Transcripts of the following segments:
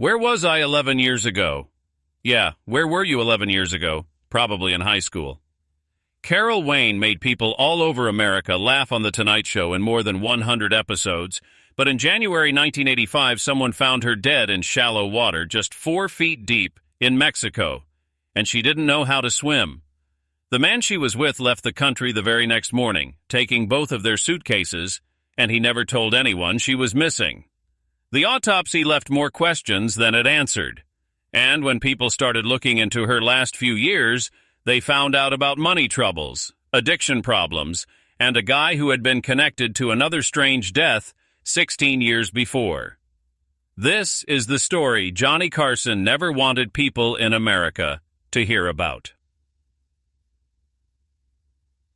Where was I 11 years ago? Yeah, where were you 11 years ago? Probably in high school. Carol Wayne made people all over America laugh on The Tonight Show in more than 100 episodes, but in January 1985, someone found her dead in shallow water just 4 feet deep in Mexico, and she didn't know how to swim. The man she was with left the country the very next morning, taking both of their suitcases, and he never told anyone she was missing. The autopsy left more questions than it answered, and when people started looking into her last few years, they found out about money troubles, addiction problems, and a guy who had been connected to another strange death 16 years before. This is the story Johnny Carson never wanted people in America to hear about.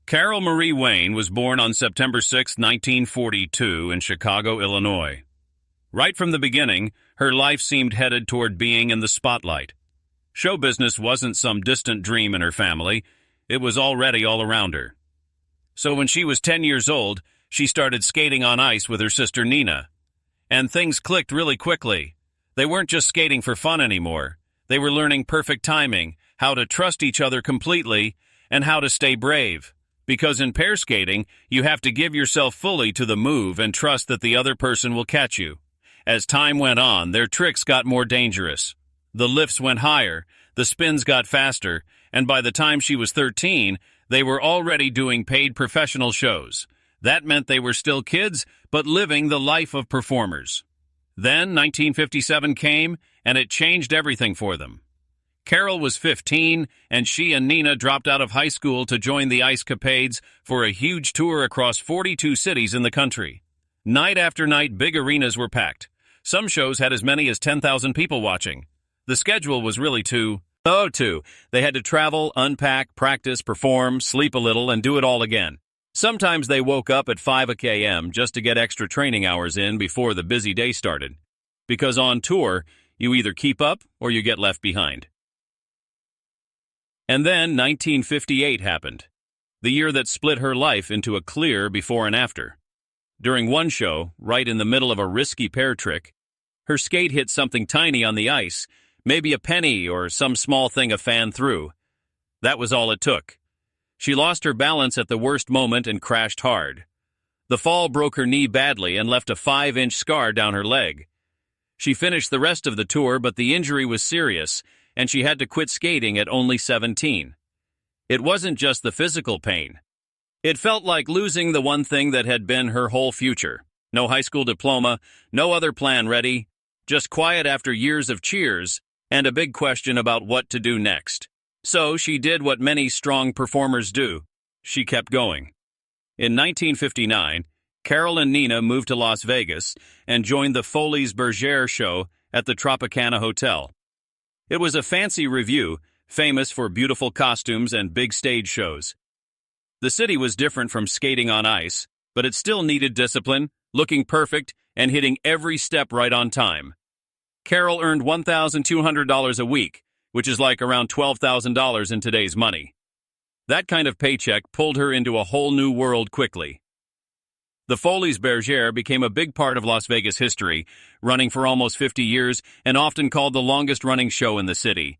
Carol Marie Wayne was born on September 6, 1942, in Chicago, Illinois. Right from the beginning, her life seemed headed toward being in the spotlight. Show business wasn't some distant dream in her family. It was already all around her. So when she was 10 years old, she started skating on ice with her sister Nina. And things clicked really quickly. They weren't just skating for fun anymore. They were learning perfect timing, how to trust each other completely, and how to stay brave. Because in pair skating, you have to give yourself fully to the move and trust that the other person will catch you. As time went on, their tricks got more dangerous. The lifts went higher, the spins got faster, and by the time she was 13, they were already doing paid professional shows. That meant they were still kids, but living the life of performers. Then 1957 came, and it changed everything for them. Carol was 15, and she and Nina dropped out of high school to join the Ice Capades for a huge tour across 42 cities in the country. Night after night, big arenas were packed. Some shows had as many as 10,000 people watching. The schedule was really too. They had to travel, unpack, practice, perform, sleep a little, and do it all again. Sometimes they woke up at 5 a.m. just to get extra training hours in before the busy day started. Because on tour, you either keep up or you get left behind. And then 1958 happened, the year that split her life into a clear before and after. During one show, right in the middle of a risky pair trick, her skate hit something tiny on the ice, maybe a penny or some small thing a fan threw. That was all it took. She lost her balance at the worst moment and crashed hard. The fall broke her knee badly and left a 5-inch scar down her leg. She finished the rest of the tour, but the injury was serious, and she had to quit skating at only 17. It wasn't just the physical pain. It felt like losing the one thing that had been her whole future. No high school diploma, no other plan ready, just quiet after years of cheers, and a big question about what to do next. So she did what many strong performers do. She kept going. In 1959, Carol and Nina moved to Las Vegas and joined the Folies Bergère show at the Tropicana Hotel. It was a fancy revue, famous for beautiful costumes and big stage shows. The city was different from skating on ice, but it still needed discipline, looking perfect, and hitting every step right on time. Carol earned $1,200 a week, which is like around $12,000 in today's money. That kind of paycheck pulled her into a whole new world quickly. The Folies Bergère became a big part of Las Vegas history, running for almost 50 years and often called the longest-running show in the city.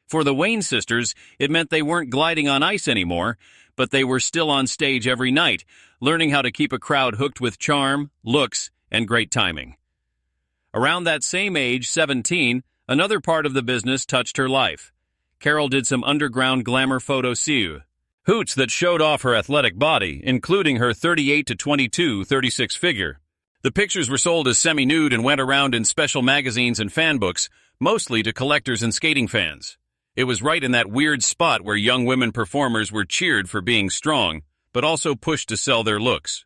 For the Wayne sisters, it meant they weren't gliding on ice anymore, but they were still on stage every night, learning how to keep a crowd hooked with charm, looks, and great timing. Around that same age, 17, another part of the business touched her life. Carol did some underground glamour photo shoots that showed off her athletic body, including her 38-22 36 figure. The pictures were sold as semi-nude and went around in special magazines and fan books, mostly to collectors and skating fans. It was right in that weird spot where young women performers were cheered for being strong, but also pushed to sell their looks.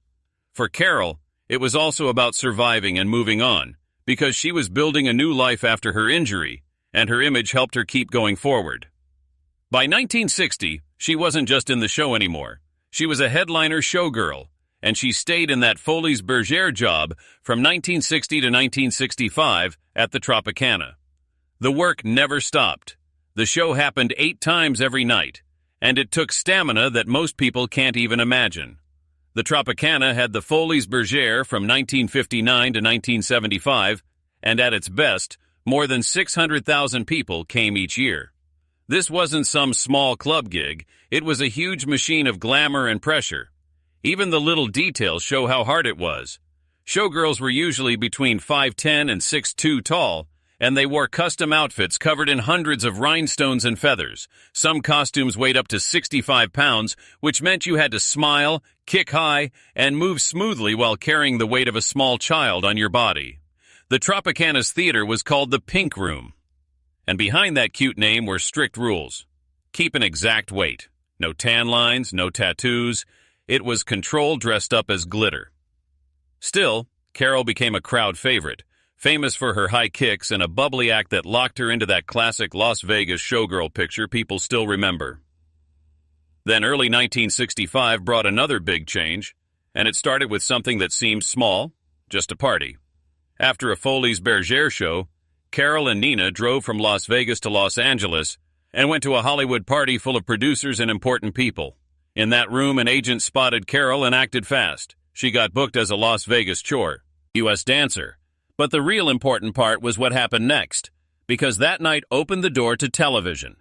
For Carol, it was also about surviving and moving on, because she was building a new life after her injury, and her image helped her keep going forward. By 1960, she wasn't just in the show anymore. She was a headliner showgirl, and she stayed in that Folies Bergère job from 1960 to 1965 at the Tropicana. The work never stopped. The show happened 8 times every night, and it took stamina that most people can't even imagine. The Tropicana had the Folies Bergère from 1959 to 1975, and at its best, More than 600,000 people came each year. This wasn't some small club gig, it was a huge machine of glamour and pressure. Even the little details show how hard it was. Showgirls were usually between 5'10" and 6'2" tall, and they wore custom outfits covered in hundreds of rhinestones and feathers. Some costumes weighed up to 65 pounds, which meant you had to smile, kick high, and move smoothly while carrying the weight of a small child on your body. The Tropicana's theater was called the Pink Room. And behind that cute name were strict rules. Keep an exact weight. No tan lines, no tattoos. It was control dressed up as glitter. Still, Carol became a crowd favorite, famous for her high kicks and a bubbly act that locked her into that classic Las Vegas showgirl picture people still remember. Then early 1965 brought another big change, and it started with something that seemed small, just a party. After a Foley's Bergère show, Carol and Nina drove from Las Vegas to Los Angeles and went to a Hollywood party full of producers and important people. In that room, an agent spotted Carol and acted fast. She got booked as a Las Vegas chore, U.S. dancer. But the real important part was what happened next, because that night opened the door to television.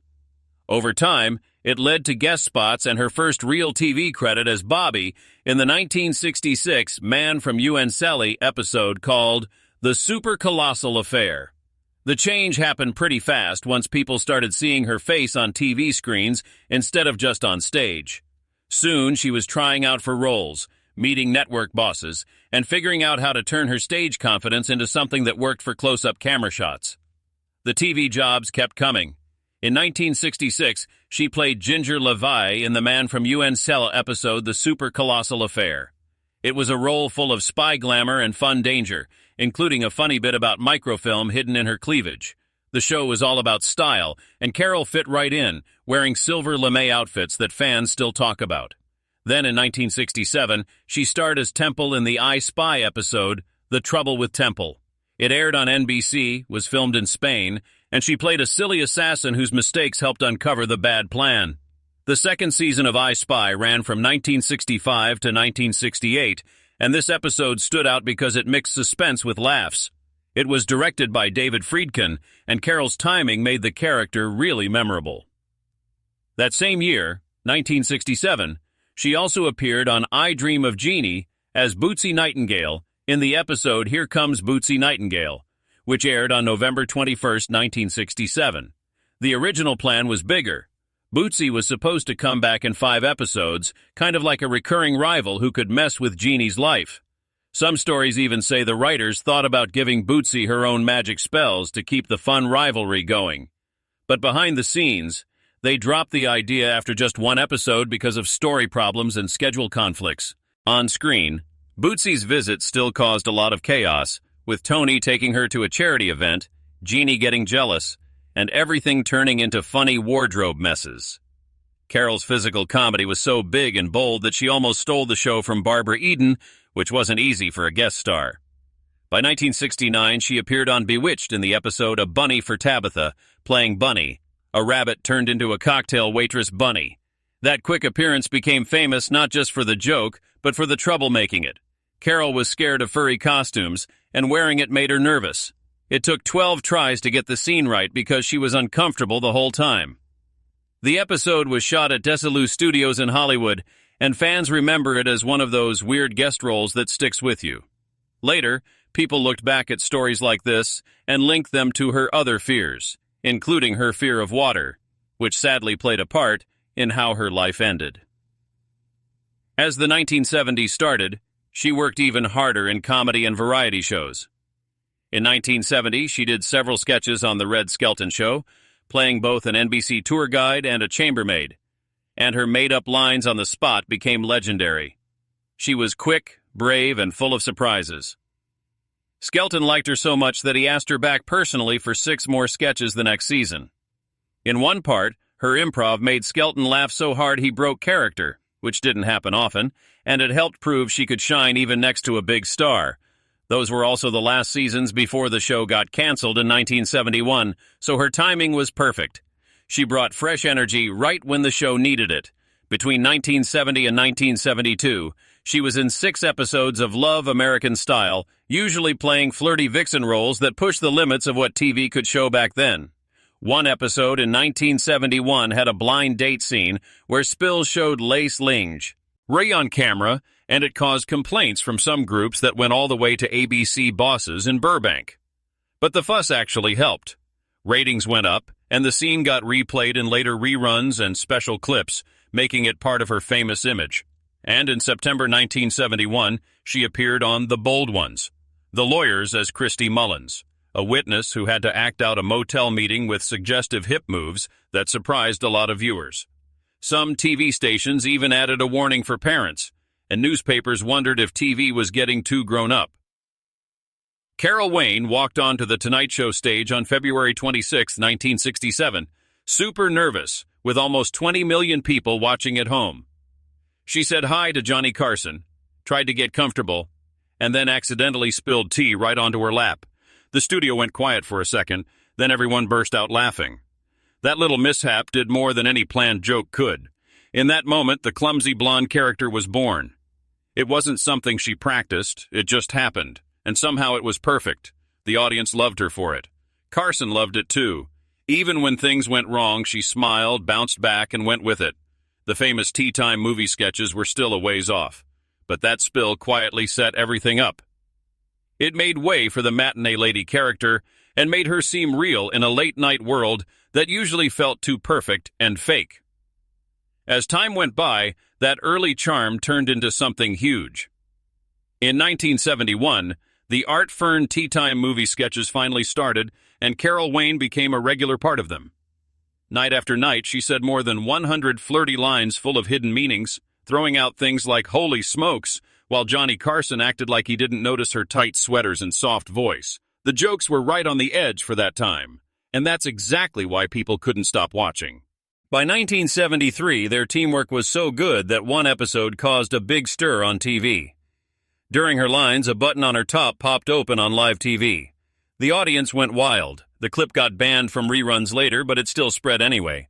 Over time, it led to guest spots and her first real TV credit as Bobby in the 1966 Man from Untold episode called The Super Colossal Affair. The change happened pretty fast once people started seeing her face on TV screens instead of just on stage. Soon she was trying out for roles, meeting network bosses, and figuring out how to turn her stage confidence into something that worked for close-up camera shots. The TV jobs kept coming. In 1966, she played Ginger LaVie in the Man from Untold episode The Super Colossal Affair. It was a role full of spy glamour and fun danger, including a funny bit about microfilm hidden in her cleavage. The show was all about style, and Carol fit right in, wearing silver lame outfits that fans still talk about. Then in 1967, she starred as Temple in the I Spy episode, The Trouble with Temple. It aired on NBC, was filmed in Spain, and she played a silly assassin whose mistakes helped uncover the bad plan. The second season of I Spy ran from 1965 to 1968, and this episode stood out because it mixed suspense with laughs. It was directed by David Friedkin, and Carol's timing made the character really memorable. That same year, 1967, she also appeared on I Dream of Jeannie as Bootsy Nightingale in the episode Here Comes Bootsy Nightingale, which aired on November 21, 1967. The original plan was bigger. Bootsy was supposed to come back in 5 episodes, kind of like a recurring rival who could mess with Jeannie's life. Some stories even say the writers thought about giving Bootsy her own magic spells to keep the fun rivalry going. But behind the scenes, they dropped the idea after just 1 episode because of story problems and schedule conflicts. On screen, Bootsy's visit still caused a lot of chaos, with Tony taking her to a charity event, Jeannie getting jealous, and everything turning into funny wardrobe messes. Carol's physical comedy was so big and bold that she almost stole the show from Barbara Eden, which wasn't easy for a guest star. By 1969, she appeared on Bewitched in the episode A Bunny for Tabitha, playing Bunny, a rabbit turned into a cocktail waitress bunny. That quick appearance became famous not just for the joke, but for the trouble making it. Carol was scared of furry costumes, and wearing it made her nervous. It took 12 tries to get the scene right because she was uncomfortable the whole time. The episode was shot at Desilu Studios in Hollywood, and fans remember it as one of those weird guest roles that sticks with you. Later, people looked back at stories like this and linked them to her other fears, including her fear of water, which sadly played a part in how her life ended. As the 1970s started, she worked even harder in comedy and variety shows. In 1970, she did several sketches on The Red Skelton Show, playing both an NBC tour guide and a chambermaid, and her made-up lines on the spot became legendary. She was quick, brave, and full of surprises. Skelton liked her so much that he asked her back personally for 6 more sketches the next season. In one part, her improv made Skelton laugh so hard he broke character, which didn't happen often, and it helped prove she could shine even next to a big star. Those were also the last seasons before the show got canceled in 1971, so her timing was perfect. She brought fresh energy right when the show needed it. Between 1970 and 1972, she was in 6 episodes of Love American Style, usually playing flirty vixen roles that pushed the limits of what TV could show back then. One episode in 1971 had a blind date scene where Spill showed lace linge. Ray on camera, and it caused complaints from some groups that went all the way to ABC bosses in Burbank. But the fuss actually helped. Ratings went up, and the scene got replayed in later reruns and special clips, making it part of her famous image. And in September 1971, she appeared on The Bold Ones, The Lawyers as Christy Mullins, a witness who had to act out a motel meeting with suggestive hip moves that surprised a lot of viewers. Some TV stations even added a warning for parents, and newspapers wondered if TV was getting too grown up. Carol Wayne walked onto the Tonight Show stage on February 26, 1967, super nervous, with almost 20 million people watching at home. She said hi to Johnny Carson, tried to get comfortable, and then accidentally spilled tea right onto her lap. The studio went quiet for a second, then everyone burst out laughing. That little mishap did more than any planned joke could. In that moment, the clumsy blonde character was born. It wasn't something she practiced, it just happened. And somehow it was perfect. The audience loved her for it. Carson loved it too. Even when things went wrong, she smiled, bounced back, and went with it. The famous Tea Time movie sketches were still a ways off. But that spill quietly set everything up. It made way for the matinee lady character and made her seem real in a late-night world that usually felt too perfect and fake. As time went by, that early charm turned into something huge. In 1971, the Art Fern Tea Time movie sketches finally started, and Carol Wayne became a regular part of them. Night after night, she said more than 100 flirty lines full of hidden meanings, throwing out things like "holy smokes," while Johnny Carson acted like he didn't notice her tight sweaters and soft voice. The jokes were right on the edge for that time, and that's exactly why people couldn't stop watching. By 1973, their teamwork was so good that one episode caused a big stir on TV. During her lines, a button on her top popped open on live TV. The audience went wild. The clip got banned from reruns later, but it still spread anyway.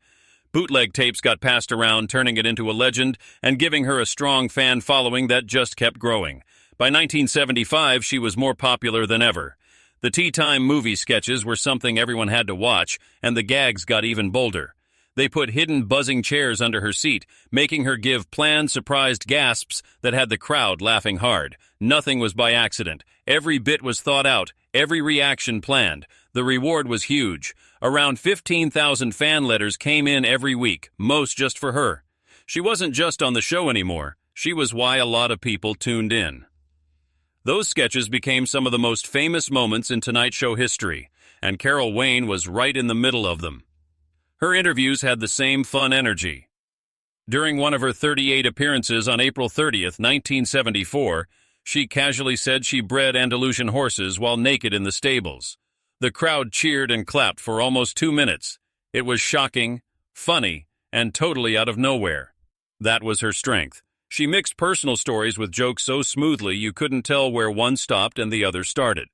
Bootleg tapes got passed around, turning it into a legend and giving her a strong fan following that just kept growing. By 1975, she was more popular than ever. The Tea Time movie sketches were something everyone had to watch, and the gags got even bolder. They put hidden buzzing chairs under her seat, making her give planned, surprised gasps that had the crowd laughing hard. Nothing was by accident. Every bit was thought out, every reaction planned. The reward was huge. Around 15,000 fan letters came in every week, most just for her. She wasn't just on the show anymore. She was why a lot of people tuned in. Those sketches became some of the most famous moments in Tonight Show history, and Carol Wayne was right in the middle of them. Her interviews had the same fun energy. During one of her 38 appearances on April 30th, 1974, she casually said she bred Andalusian horses while naked in the stables. The crowd cheered and clapped for almost 2 minutes. It was shocking, funny, and totally out of nowhere. That was her strength. She mixed personal stories with jokes so smoothly you couldn't tell where one stopped and the other started.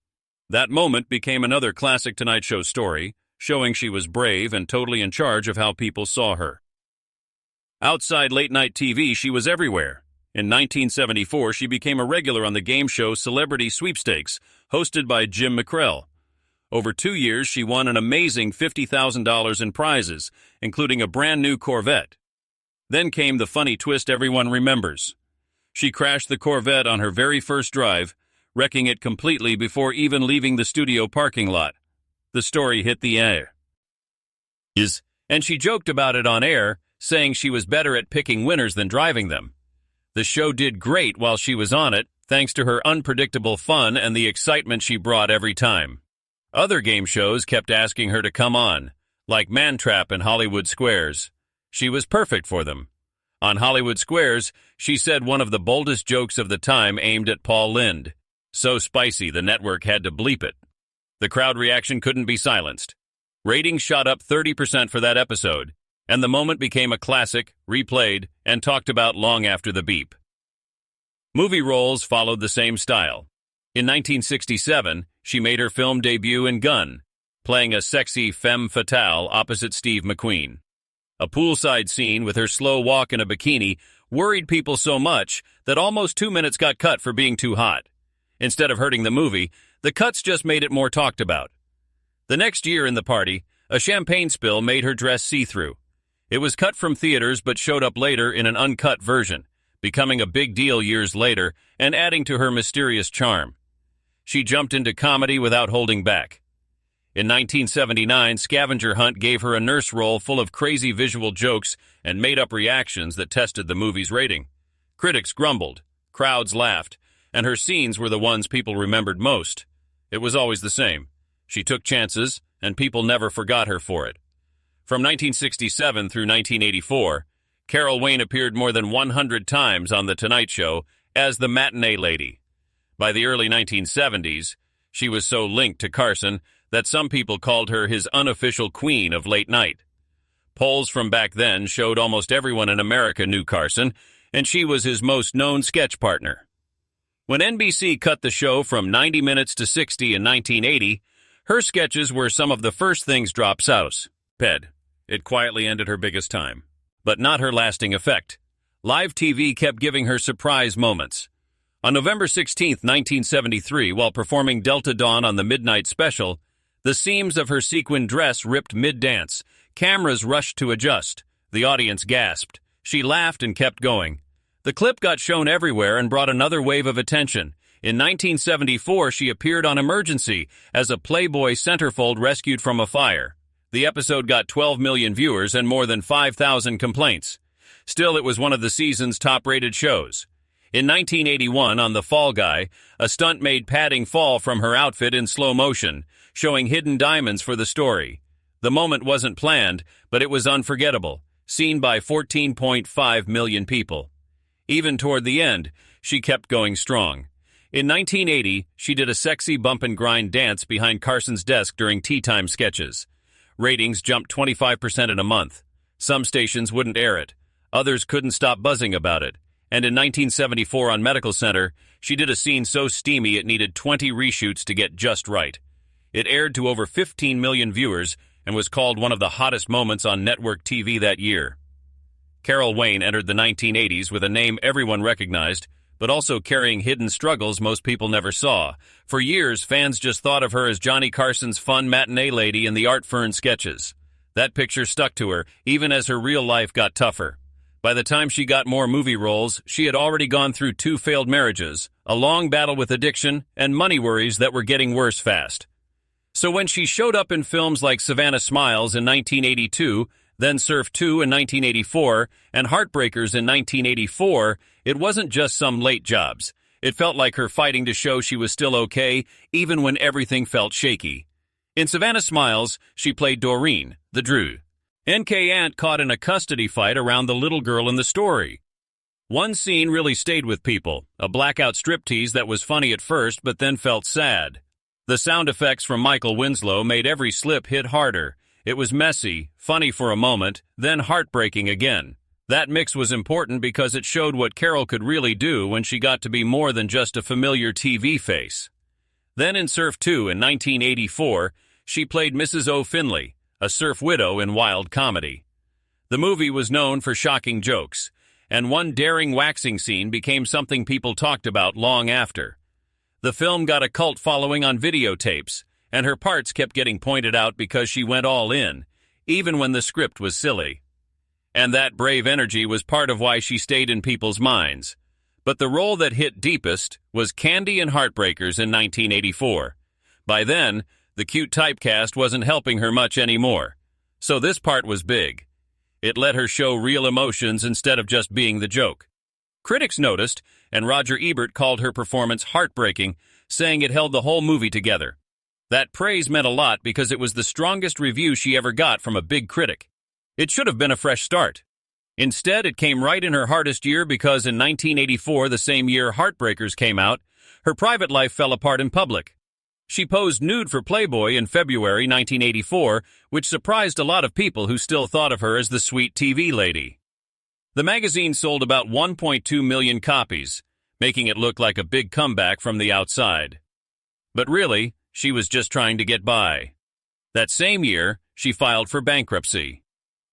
That moment became another classic Tonight Show story, showing she was brave and totally in charge of how people saw her. Outside late-night TV, she was everywhere. In 1974, she became a regular on the game show Celebrity Sweepstakes, hosted by Jim McCrell. Over 2 years, she won an amazing $50,000 in prizes, including a brand-new Corvette. Then came the funny twist everyone remembers. She crashed the Corvette on her very first drive, wrecking it completely before even leaving the studio parking lot. The story hit the air. And she joked about it on air, saying she was better at picking winners than driving them. The show did great while she was on it, thanks to her unpredictable fun and the excitement she brought every time. Other game shows kept asking her to come on, like Man Trap and Hollywood Squares. She was perfect for them. On Hollywood Squares, she said one of the boldest jokes of the time aimed at Paul Lynde. So spicy, the network had to bleep it. The crowd reaction couldn't be silenced. Ratings shot up 30% for that episode, and the moment became a classic, replayed, and talked about long after the beep. Movie roles followed the same style. In 1967, she made her film debut in Gun, playing a sexy femme fatale opposite Steve McQueen. A poolside scene with her slow walk in a bikini worried people so much that almost 2 minutes got cut for being too hot. Instead of hurting the movie, the cuts just made it more talked about. The next year in the party, a champagne spill made her dress see-through. It was cut from theaters but showed up later in an uncut version, becoming a big deal years later and adding to her mysterious charm. She jumped into comedy without holding back. In 1979, Scavenger Hunt gave her a nurse role full of crazy visual jokes and made-up reactions that tested the movie's rating. Critics grumbled, crowds laughed, and her scenes were the ones people remembered most. It was always the same. She took chances, and people never forgot her for it. From 1967 through 1984, Carol Wayne appeared more than 100 times on The Tonight Show as the matinee lady. By the early 1970s, she was so linked to Carson that some people called her his unofficial queen of late night. Polls from back then showed almost everyone in America knew Carson, and she was his most known sketch partner. When NBC cut the show from 90 minutes to 60 in 1980, her sketches were some of the first things dropped Souse. It quietly ended her biggest time, but not her lasting effect. Live TV kept giving her surprise moments. On November 16, 1973, while performing Delta Dawn on the Midnight Special, the seams of her sequin dress ripped mid-dance. Cameras rushed to adjust. The audience gasped. She laughed and kept going. The clip got shown everywhere and brought another wave of attention. In 1974, she appeared on Emergency as a Playboy centerfold rescued from a fire. The episode got 12 million viewers and more than 5,000 complaints. Still, it was one of the season's top-rated shows. In 1981, on The Fall Guy, a stunt made padding fall from her outfit in slow motion, showing hidden diamonds for the story. The moment wasn't planned, but it was unforgettable, seen by 14.5 million people. Even toward the end, she kept going strong. In 1980, she did a sexy bump and grind dance behind Carson's desk during tea time sketches. Ratings jumped 25% in a month. Some stations wouldn't air it. Others couldn't stop buzzing about it. And in 1974 on Medical Center, she did a scene so steamy it needed 20 reshoots to get just right. It aired to over 15 million viewers and was called one of the hottest moments on network TV that year. Carol Wayne entered the 1980s with a name everyone recognized, but also carrying hidden struggles most people never saw. For years, fans just thought of her as Johnny Carson's fun matinee lady in the Art Fern sketches. That picture stuck to her, even as her real life got tougher. By the time she got more movie roles, she had already gone through 2 failed marriages, a long battle with addiction, and money worries that were getting worse fast. So when she showed up in films like Savannah Smiles in 1982, then Surf 2 in 1984, and Heartbreakers in 1984, it wasn't just some late jobs. It felt like her fighting to show she was still okay, even when everything felt shaky. In Savannah Smiles, she played Doreen, the Drew. N.K. Ant caught in a custody fight around the little girl in the story. One scene really stayed with people, a blackout striptease that was funny at first but then felt sad. The sound effects from Michael Winslow made every slip hit harder. It was messy, funny for a moment, then heartbreaking again. That mix was important because it showed what Carol could really do when she got to be more than just a familiar TV face. Then in Surf 2 in 1984, she played Mrs. O. Finley, a surf widow in Wild Comedy. The movie was known for shocking jokes, and one daring waxing scene became something people talked about long after. The film got a cult following on videotapes, and her parts kept getting pointed out because she went all in, even when the script was silly. And that brave energy was part of why she stayed in people's minds. But the role that hit deepest was Candy in Heartbreakers in 1984. By then, the cute typecast wasn't helping her much anymore. So this part was big. It let her show real emotions instead of just being the joke. Critics noticed, and Roger Ebert called her performance heartbreaking, saying it held the whole movie together. That praise meant a lot because it was the strongest review she ever got from a big critic. It should have been a fresh start. Instead, it came right in her hardest year because in 1984, the same year Heartbreakers came out, her private life fell apart in public. She posed nude for Playboy in February 1984, which surprised a lot of people who still thought of her as the sweet TV lady. The magazine sold about 1.2 million copies, making it look like a big comeback from the outside. But really, she was just trying to get by. That same year, she filed for bankruptcy.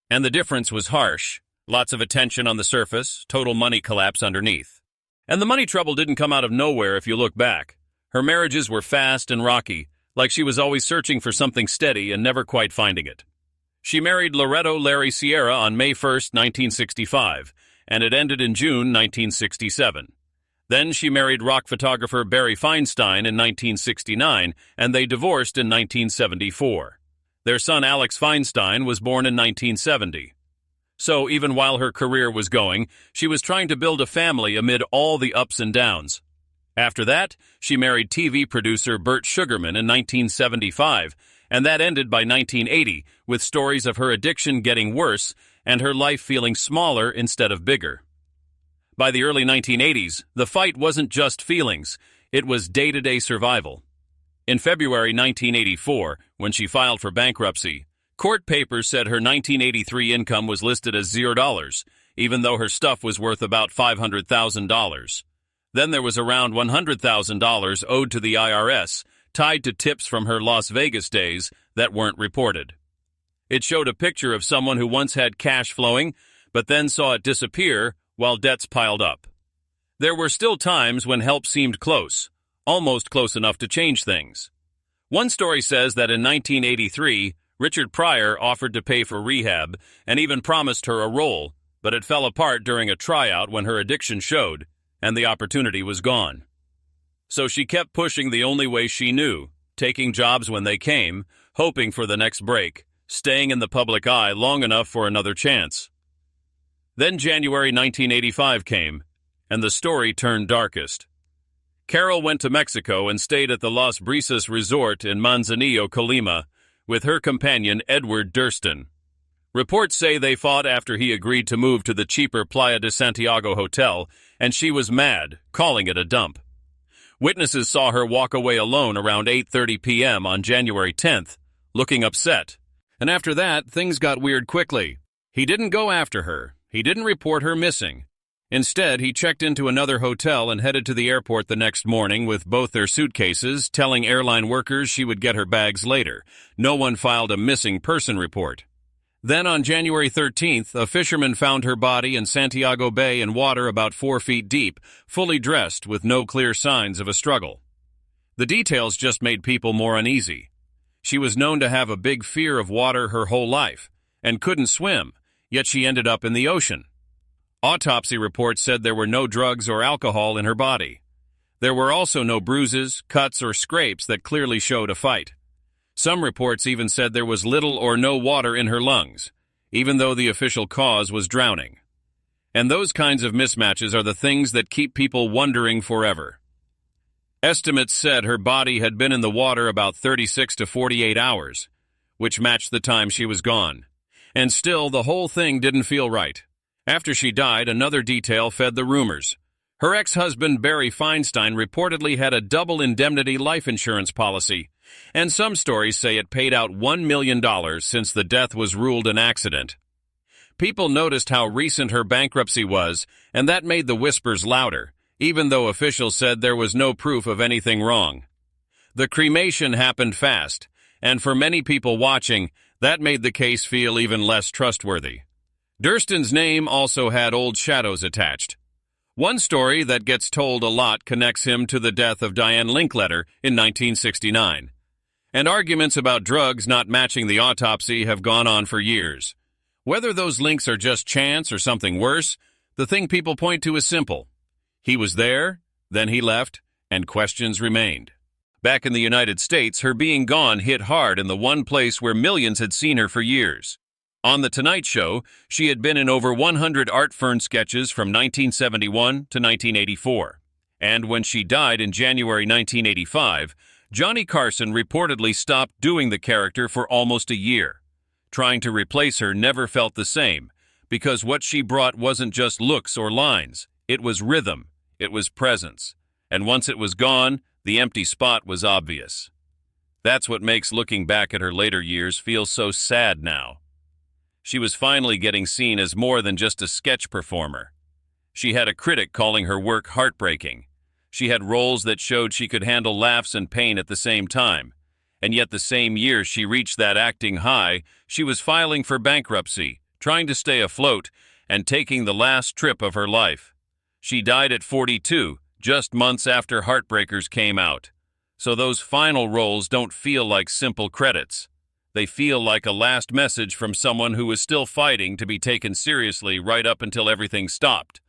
And the difference was harsh. Lots of attention on the surface, total money collapse underneath. And the money trouble didn't come out of nowhere if you look back. Her marriages were fast and rocky, like she was always searching for something steady and never quite finding it. She married Loretto Larry Sierra on May 1, 1965, and it ended in June 1967. Then she married rock photographer Barry Feinstein in 1969, and they divorced in 1974. Their son Alex Feinstein was born in 1970. So even while her career was going, she was trying to build a family amid all the ups and downs. After that, she married TV producer Burt Sugarman in 1975, and that ended by 1980, with stories of her addiction getting worse and her life feeling smaller instead of bigger. By the early 1980s, the fight wasn't just feelings, it was day-to-day survival. In February 1984, when she filed for bankruptcy, court papers said her 1983 income was listed as $0, even though her stuff was worth about $500,000. Then there was around $100,000 owed to the IRS, tied to tips from her Las Vegas days that weren't reported. It showed a picture of someone who once had cash flowing, but then saw it disappear while debts piled up. There were still times when help seemed close, almost close enough to change things. One story says that in 1983, Richard Pryor offered to pay for rehab and even promised her a role, but it fell apart during a tryout when her addiction showed, and the opportunity was gone. So she kept pushing the only way she knew, taking jobs when they came, hoping for the next break, staying in the public eye long enough for another chance. Then January 1985 came, and the story turned darkest. Carol went to Mexico and stayed at the Las Brisas Resort in Manzanillo, Colima, with her companion Edward Durston. Reports say they fought after he agreed to move to the cheaper Playa de Santiago hotel, and she was mad, calling it a dump. Witnesses saw her walk away alone around 8:30 p.m. on January 10th, looking upset. And after that, things got weird quickly. He didn't go after her. He didn't report her missing. Instead, he checked into another hotel and headed to the airport the next morning with both their suitcases, telling airline workers she would get her bags later. No one filed a missing person report. Then on January 13th, a fisherman found her body in Santiago Bay in water about 4 feet deep, fully dressed with no clear signs of a struggle. The details just made people more uneasy. She was known to have a big fear of water her whole life and couldn't swim, yet she ended up in the ocean. Autopsy reports said there were no drugs or alcohol in her body. There were also no bruises, cuts, or scrapes that clearly showed a fight. Some reports even said there was little or no water in her lungs, even though the official cause was drowning. And those kinds of mismatches are the things that keep people wondering forever. Estimates said her body had been in the water about 36 to 48 hours, which matched the time she was gone. And still, the whole thing didn't feel right. After she died, another detail fed the rumors. Her ex-husband Barry Feinstein reportedly had a double indemnity life insurance policy, and some stories say it paid out $1 million since the death was ruled an accident. People noticed how recent her bankruptcy was, and that made the whispers louder, even though officials said there was no proof of anything wrong. The cremation happened fast, and for many people watching, that made the case feel even less trustworthy. Durston's name also had old shadows attached. One story that gets told a lot connects him to the death of Diane Linkletter in 1969. And arguments about drugs not matching the autopsy have gone on for years. Whether those links are just chance or something worse, the thing people point to is simple. He was there, then he left, and questions remained. Back in the United States, her being gone hit hard in the one place where millions had seen her for years. On The Tonight Show, she had been in over 100 Art Fern sketches from 1971 to 1984. And when she died in January 1985, Johnny Carson reportedly stopped doing the character for almost a year. Trying to replace her never felt the same, because what she brought wasn't just looks or lines. It was rhythm. It was presence. And once it was gone, the empty spot was obvious. That's what makes looking back at her later years feel so sad now. She was finally getting seen as more than just a sketch performer. She had a critic calling her work heartbreaking. She had roles that showed she could handle laughs and pain at the same time. And yet the same year she reached that acting high, she was filing for bankruptcy, trying to stay afloat, and taking the last trip of her life. She died at 42, just months after Heartbreakers came out. So those final rolls don't feel like simple credits. They feel like a last message from someone who was still fighting to be taken seriously right up until everything stopped.